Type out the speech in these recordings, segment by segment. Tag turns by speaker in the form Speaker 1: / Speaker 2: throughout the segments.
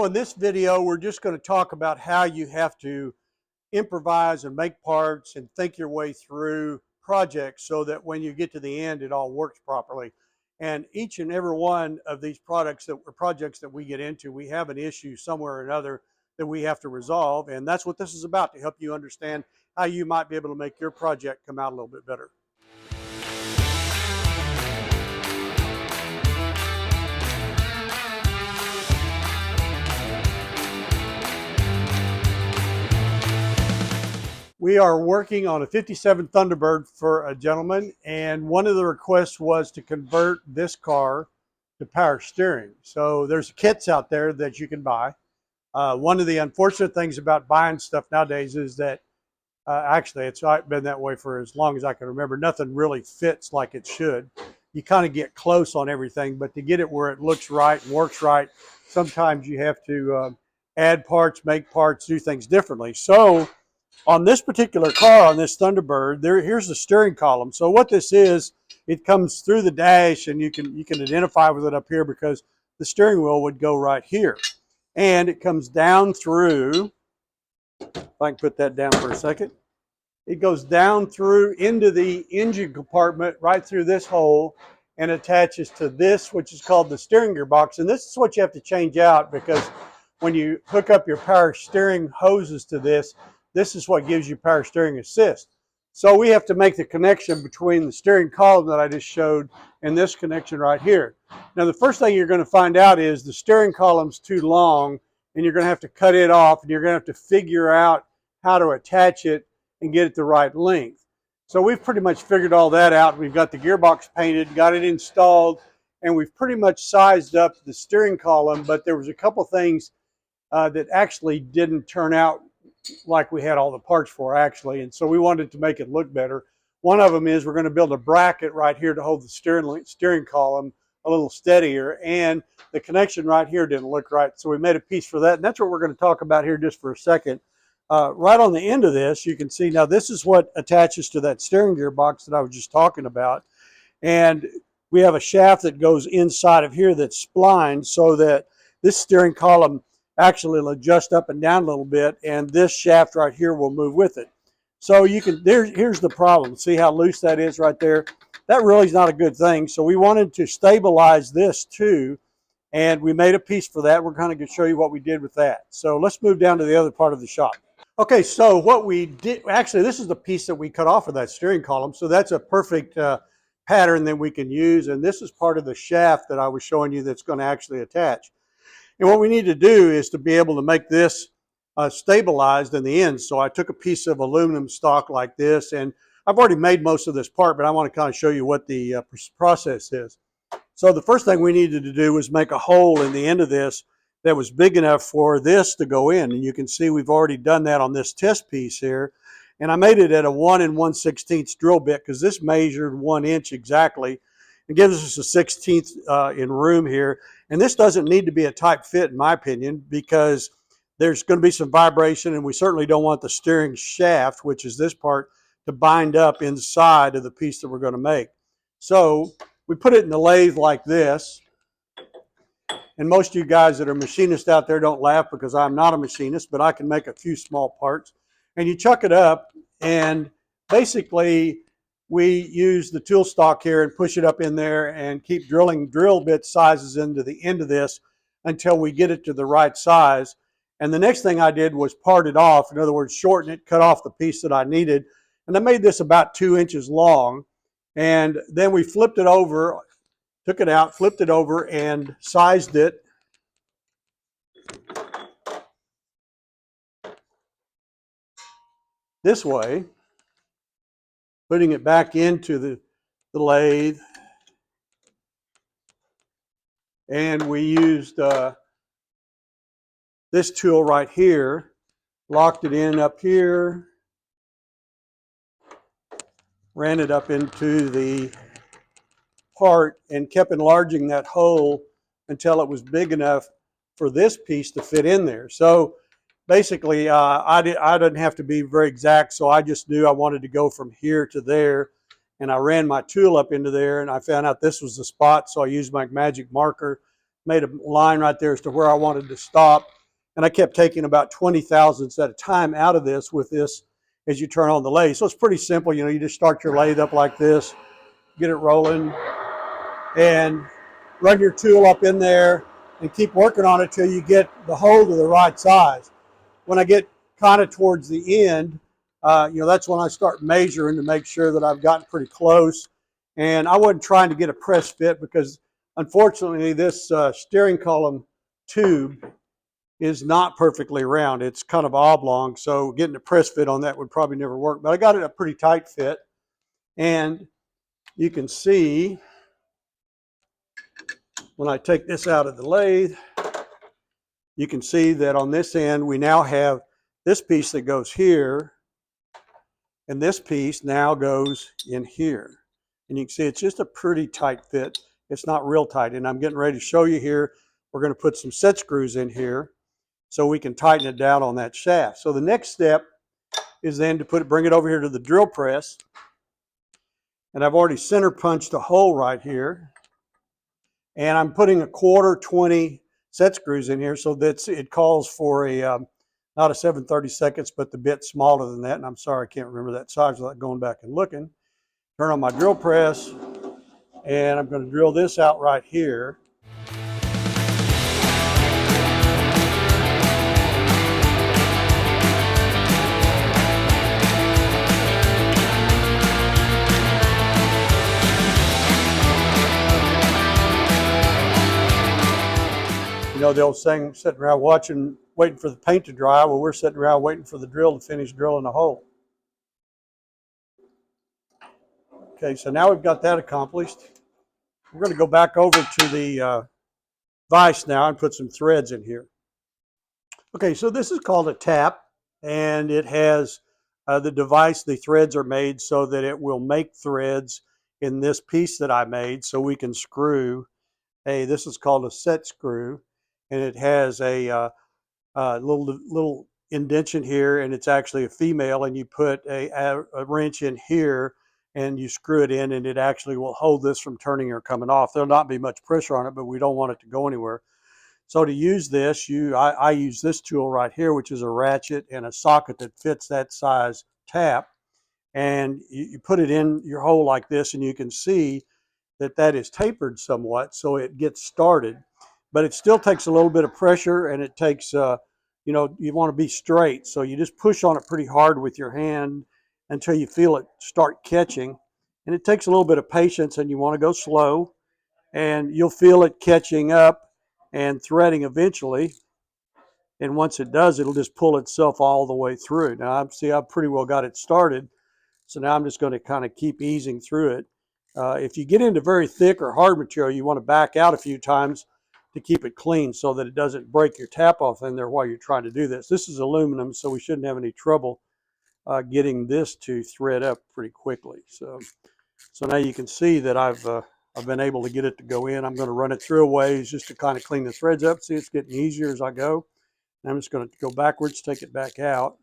Speaker 1: So in this video, we're just going to talk about how you have to improvise and make parts and think your way through projects so that when you get to the end, it all works properly. And each and every one of these projects that we get into, we have an issue somewhere or another that we have to resolve. And that's what this is about, to help you understand how you might be able to make your project come out a little bit better. We are working on a 57 Thunderbird for a gentleman, and one of the requests was to convert this car to power steering. So there's kits out there that you can buy. One of the unfortunate things about buying stuff nowadays is that actually it's been that way for as long as I can remember. Nothing really fits like it should. You kind of get close on everything, but to get it where it looks right and works right, sometimes you have to add parts, make parts, do things differently. So on this particular car, on this Thunderbird, here's the steering column. So what this is, it comes through the dash, and you can identify with it up here because the steering wheel would go right here. And it comes down through, if I can put that down for a second, it goes down through into the engine compartment right through this hole and attaches to this, which is called the steering gear box. And this is what you have to change out, because when you hook up your power steering hoses to this, this is what gives you power steering assist. So we have to make the connection between the steering column that I just showed and this connection right here. Now, the first thing you're going to find out is the steering column's too long, and you're going to have to cut it off, and you're going to have to figure out how to attach it and get it the right length. So we've pretty much figured all that out. We've got the gearbox painted, got it installed, and we've pretty much sized up the steering column, but there was a couple things that actually didn't turn out like we had all the parts for, actually, and so we wanted to make it look better. One of them is we're going to build a bracket right here to hold the steering column a little steadier, and the connection right here didn't look right, so we made a piece for that, and that's what we're going to talk about here just for a second. Right on the end of this, you can see, now this is what attaches to that steering gear box that I was just talking about, and we have a shaft that goes inside of here that's splined so that this steering column actually will adjust up and down a little bit, and this shaft right here will move with it. So you can, here's the problem. See how loose that is right there? That really is not a good thing. So we wanted to stabilize this too, and we made a piece for that. We're kind of going to show you what we did with that. So let's move down to the other part of the shop. Okay, so what we did, actually this is the piece that we cut off of that steering column, so that's a perfect pattern that we can use, and this is part of the shaft that I was showing you that's going to actually attach. And what we need to do is to be able to make this stabilized in the end. So I took a piece of aluminum stock like this, and I've already made most of this part, but I want to kind of show you what the process is. So the first thing we needed to do was make a hole in the end of this that was big enough for this to go in. And you can see we've already done that on this test piece here. And I made it at a 1 1/16 drill bit because this measured 1 inch exactly. It gives us a 1/16 in room here. And this doesn't need to be a tight fit, in my opinion, because there's going to be some vibration, and we certainly don't want the steering shaft, which is this part, to bind up inside of the piece that we're going to make. So we put it in the lathe like this. And most of you guys that are machinists out there don't laugh because I'm not a machinist, but I can make a few small parts. And you chuck it up, and basically we use the tool stock here and push it up in there and keep drilling drill bit sizes into the end of this until we get it to the right size. And the next thing I did was part it off. In other words, shorten it, cut off the piece that I needed. And I made this about 2 inches long. And then we flipped it over, took it out, flipped it over, and sized it. This way, putting it back into the lathe, and we used this tool right here, locked it in up here, ran it up into the part, and kept enlarging that hole until it was big enough for this piece to fit in there. So basically, I didn't have to be very exact, so I just knew I wanted to go from here to there, and I ran my tool up into there, and I found out this was the spot, so I used my magic marker made a line right there as to where I wanted to stop. And I kept taking about 20 thousandths at a time out of this with this as you turn on the lathe. So it's pretty simple. You know, you just start your lathe up like this, get it rolling, and run your tool up in there and keep working on it till you get the hole to the right size. When I get kind of towards the end, you know, that's when I start measuring to make sure that I've gotten pretty close. And I wasn't trying to get a press fit because unfortunately this steering column tube is not perfectly round. It's kind of oblong, so getting a press fit on that would probably never work. But I got it a pretty tight fit. And you can see when I take this out of the lathe, you can see that on this end we now have this piece that goes here, and this piece now goes in here. And you can see it's just a pretty tight fit. It's not real tight. And I'm getting ready to show you here, we're going to put some set screws in here so we can tighten it down on that shaft. So the next step is then to bring it over here to the drill press. And I've already center punched a hole right here. And I'm putting a 1/4 set screws in here, so that it calls for a not a 7/32, but the bit smaller than that. And I'm sorry, I can't remember that size without going back and looking. Turn on my drill press, and I'm going to drill this out right here. You know the old saying, sitting around waiting for the paint to dry. Well, we're sitting around waiting for the drill to finish drilling the hole. Okay, so now we've got that accomplished. We're going to go back over to the vise now and put some threads in here. Okay, so this is called a tap, and it has the device. The threads are made so that it will make threads in this piece that I made, so we can screw. This is called a set screw, and it has a little indentation here, and it's actually a female, and you put a wrench in here and you screw it in, and it actually will hold this from turning or coming off. There'll not be much pressure on it, but we don't want it to go anywhere. So to use this, I use this tool right here, which is a ratchet and a socket that fits that size tap, and you put it in your hole like this, and you can see that is tapered somewhat, so it gets started. But it still takes a little bit of pressure, and it takes, you know, you want to be straight. So you just push on it pretty hard with your hand until you feel it start catching. And it takes a little bit of patience, and you want to go slow, and you'll feel it catching up and threading eventually. And once it does, it'll just pull itself all the way through. Now, I've pretty well got it started. So now I'm just going to kind of keep easing through it. If you get into very thick or hard material, you want to back out a few times to keep it clean so that it doesn't break your tap off in there while you're trying to do this. This is aluminum, so we shouldn't have any trouble getting this to thread up pretty quickly. So now you can see that I've been able to get it to go in. I'm going to run it through a ways just to kind of clean the threads up. See, it's getting easier as I go. And I'm just going to go backwards, take it back out.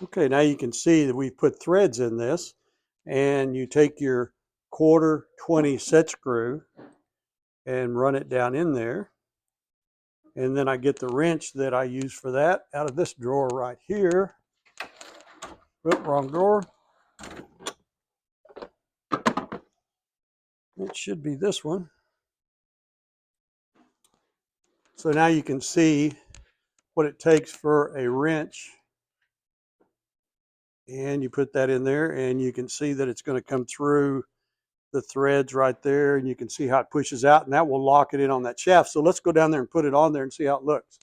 Speaker 1: Okay, now you can see that we've put threads in this, and you take your 1/4 set screw and run it down in there. And then I get the wrench that I use for that out of this drawer right here. Oop, wrong drawer. It should be this one. So now you can see what it takes for a wrench. And you put that in there, and you can see that it's going to come through the threads right there, and you can see how it pushes out, and that will lock it in on that shaft. So let's go down there and put it on there and see how it looks.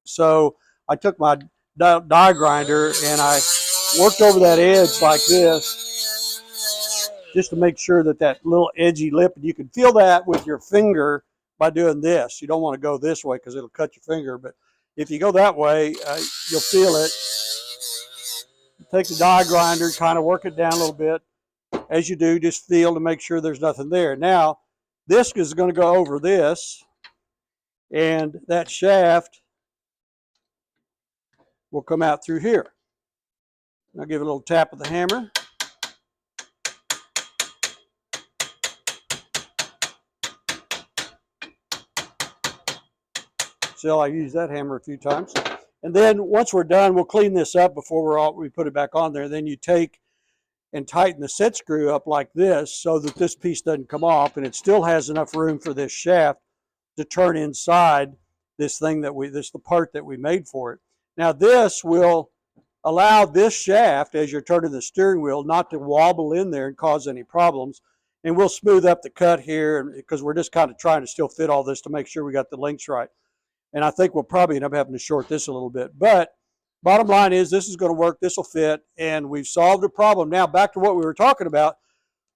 Speaker 1: So I took my die grinder and I worked over that edge like this, just to make sure that that little edgy lip, and you can feel that with your finger by doing this. You don't want to go this way because it'll cut your finger, but if you go that way, you'll feel it. Take the die grinder, kind of work it down a little bit. As you do, just feel to make sure there's nothing there. Now, this is going to go over this, and that shaft will come out through here. I'll give it a little tap with the hammer. So I use that hammer a few times. And then once we're done, we'll clean this up before we put it back on there. Then you take and tighten the set screw up like this so that this piece doesn't come off, and it still has enough room for this shaft to turn inside this thing that the part that we made for it. Now this will allow this shaft, as you're turning the steering wheel, not to wobble in there and cause any problems. And we'll smooth up the cut here because we're just kind of trying to still fit all this to make sure we got the lengths right. And I think we'll probably end up having to short this a little bit. But bottom line is this is going to work, this will fit, and we've solved a problem. Now back to what we were talking about.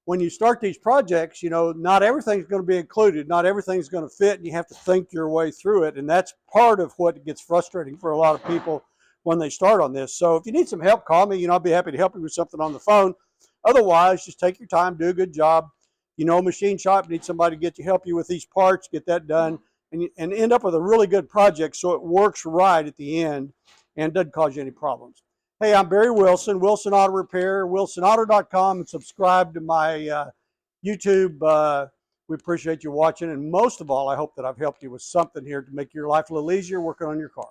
Speaker 1: When you start these projects, you know, not everything's going to be included. Not everything's going to fit, and you have to think your way through it. And that's part of what gets frustrating for a lot of people when they start on this. So if you need some help, call me. You know, I'll be happy to help you with something on the phone. Otherwise, just take your time, do a good job. You know, a machine shop, need somebody to help you with these parts, get that done, and end up with a really good project so it works right at the end and doesn't cause you any problems. Hey, I'm Barry Wilson, Wilson Auto Repair, wilsonauto.com, and subscribe to my YouTube. We appreciate you watching, and most of all, I hope that I've helped you with something here to make your life a little easier working on your car.